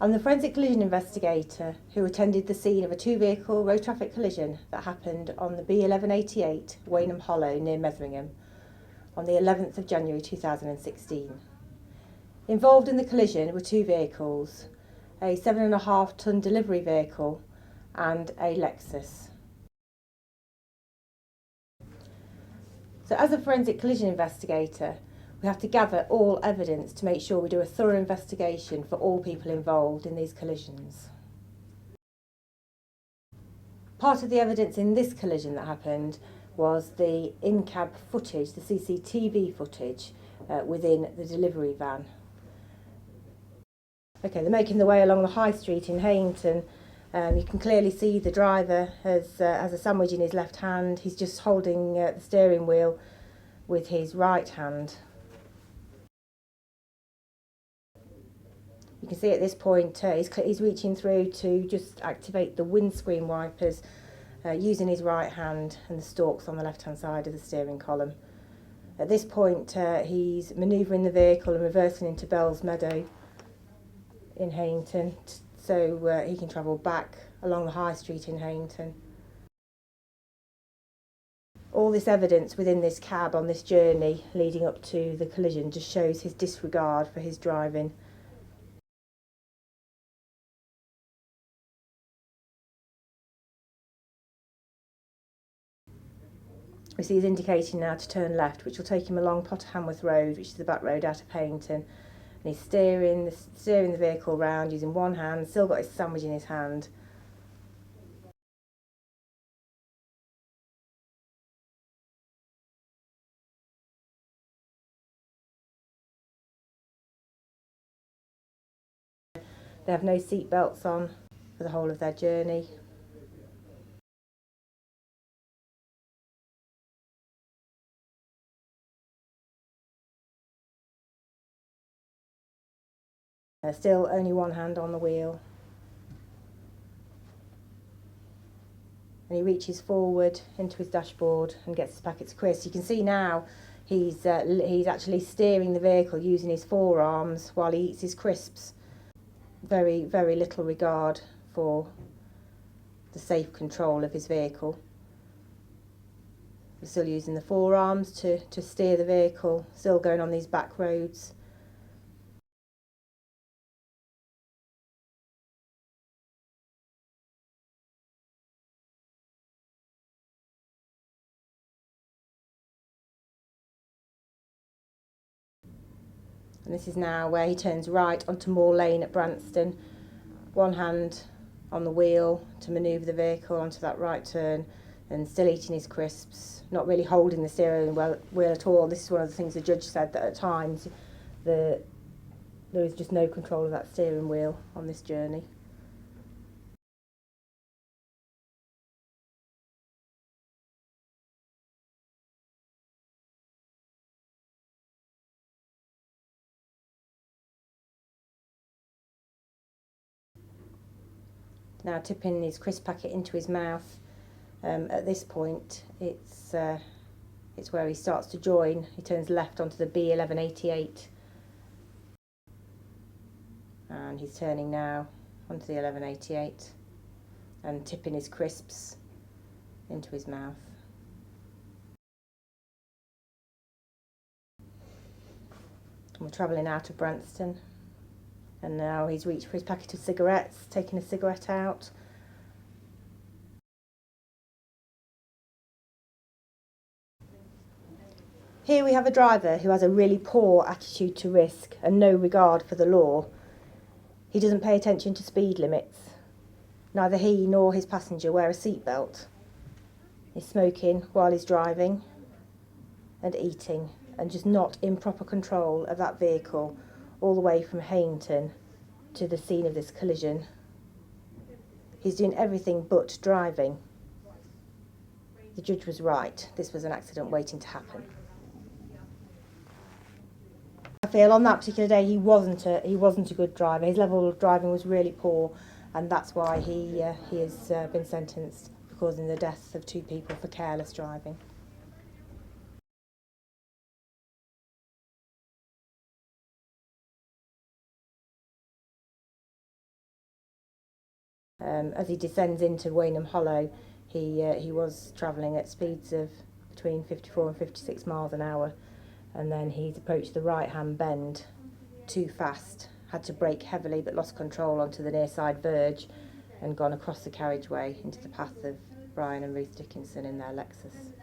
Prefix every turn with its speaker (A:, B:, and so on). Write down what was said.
A: I'm the forensic collision investigator who attended the scene of a two-vehicle road traffic collision that happened on the B1188 Waynham Hollow near Metheringham on the 11th of January 2016. Involved in the collision were two vehicles, a 7.5-tonne delivery vehicle and a Lexus. So as a forensic collision investigator, we have to gather all evidence to make sure we do a thorough investigation for all people involved in these collisions. Part of the evidence in this collision that happened was the in-cab footage, the CCTV footage within the delivery van. Okay, they're making their way along the high street in Hayington. You can clearly see the driver has a sandwich in his left hand. He's just holding the steering wheel with his right hand. You can see at this point he's reaching through to just activate the windscreen wipers using his right hand and the stalks on the left hand side of the steering column. At this point he's manoeuvring the vehicle and reversing into Bells Meadow in Hayington so he can travel back along the high street in Hayington. All this evidence within this cab on this journey leading up to the collision just shows his disregard for his driving. We see he's indicating now to turn left, which will take him along Potterhamworth Road, which is the back road out of Hayington. And he's steering the vehicle round using one hand, still got his sandwich in his hand. They have no seat belts on for the whole of their journey. Still only one hand on the wheel. And he reaches forward into his dashboard and gets his packets of crisps. You can see now he's actually steering the vehicle using his forearms while he eats his crisps. Very, very little regard for the safe control of his vehicle. He's still using the forearms to steer the vehicle, still going on these back roads. And this is now where he turns right onto Moor Lane at Branston. One hand on the wheel to manoeuvre the vehicle onto that right turn and still eating his crisps, not really holding the steering wheel at all. This is one of the things the judge said, that at times there is just no control of that steering wheel on this journey. Now tipping his crisp packet into his mouth. At this point, it's where he starts to join. He turns left onto the B1188, and he's turning now onto the 1188 and tipping his crisps into his mouth. And we're travelling out of Branston, and now he's reached for his packet of cigarettes, taking a cigarette out. Here we have a driver who has a really poor attitude to risk and no regard for the law. He doesn't pay attention to speed limits. Neither he nor his passenger wear a seatbelt. He's smoking while he's driving and eating, and just not in proper control of that vehicle all the way from Hayington to the scene of this collision. He's doing everything but driving. The judge was right. This was an accident waiting to happen. I feel on that particular day he wasn't a good driver. His level of driving was really poor, and that's why he has been sentenced for causing the deaths of two people for careless driving. As he descends into Waynham Hollow, he was travelling at speeds of between 54 and 56 miles an hour, and then he's approached the right-hand bend too fast, had to brake heavily but lost control onto the near side verge and gone across the carriageway into the path of Brian and Ruth Dickinson in their Lexus.